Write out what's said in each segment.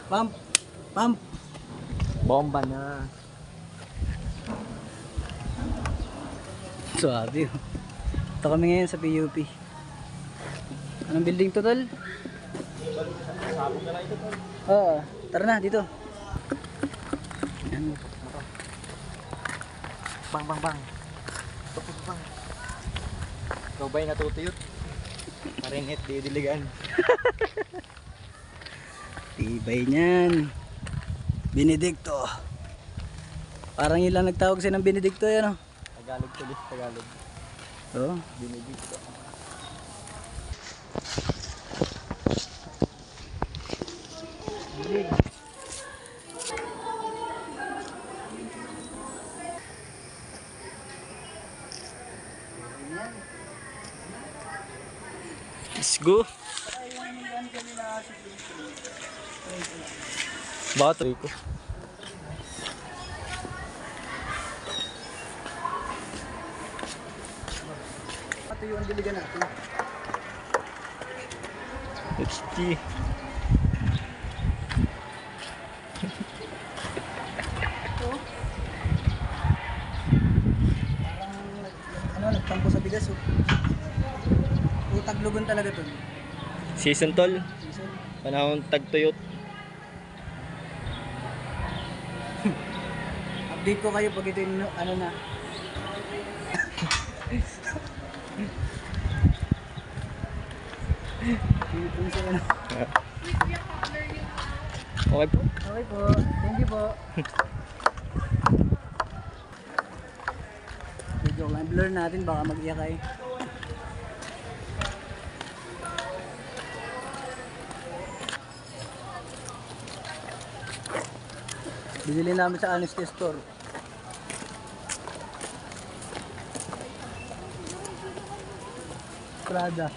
Pump. Pump. Bomba na. Suwabe. Ito kami ngayon sa PUP. Anong building to, tol? Sabog na lang ito, tol. Oo. Tara na, dito. Yan. Bang, bang, bang. Bang. Ikaw ba'y natutuyot? Parinit, didiligan. Tibay niyan. Benedicto. Parang yun lang nagtawag siya ng Benedicto yan, oh. Tagalog tulis, Tagalog. Oo. Benedicto. Let's go. Battery ko. Ito yung diligan natin. Let's see. Parang nagtampo sa bigas, oh. Taglugon talaga to. Season tol. Panahon tagtuyot. Update ko kayo pag ito yung ano na. Dito sa ano. Okay po. Okay po. Thank you po. Video lang. Blur natin baka mag-iyak kayo. Binili namin sa Honesty Store. Prada.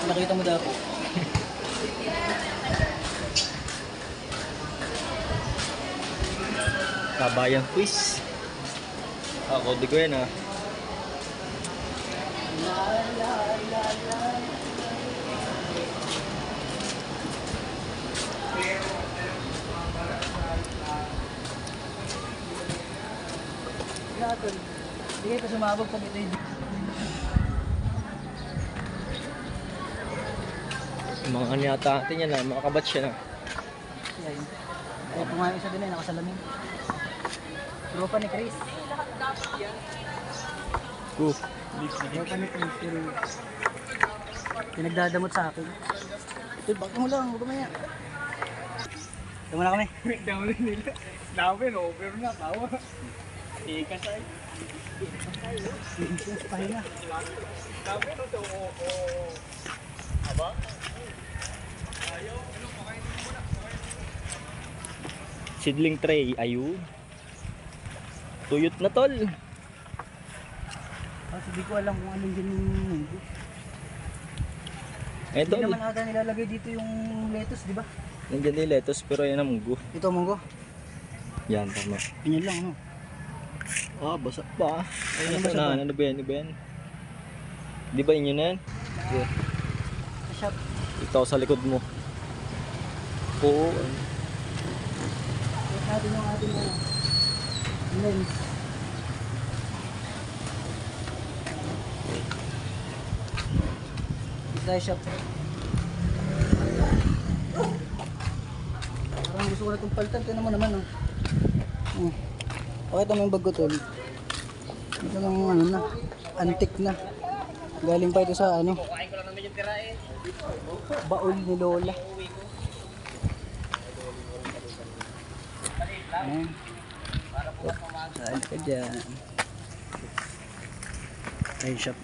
Nakita mo dapat. Kabayang quiz. Ako, di ko yan ah. Natin. Hindi ito sumabog pag ito yung... Mga ano yata natin yan ah. Mga kabatch yan ah. Yan. Kaya pumayang isa din ay nakasalamin. Tropa ni Chris. Go. Tropa ni Chris. Pero... pinagdadamot sa akin. Ito, bakit mo lang. Huwag kumaya. Ito muna kami. Dami nila. Dami, over na. Tawa. Ikas ay. Pahinga. Dami na ito. Aba? Seedling tray. Ayun. Tuyot na tol. Hindi ko alam kung anong din yung... Eh Hindi tol. naman ata nilalagay dito yung lettuce, di ba? Nandiyan yung lettuce pero yan ang munggo. Ito munggo. Yan, tama. Ganyan lang, no? Ah, basa pa. Ay, Ano nasa basa pa? na. Ano ba yan? Ano ba yan? Di ba inyo na yan? Yeah. Sa shop. Ikaw sa likod mo. Oo. Check natin yung ating lens. Sa shop. Parang gusto ko na itong paltan. Tignan mo naman, oh. Pakita mo yung bag ko, tol. Ito lang ano na. Antique na. Galing pa ito sa ano. Baul ni Lola. Ayan. Saan ka dyan? Ay, shop.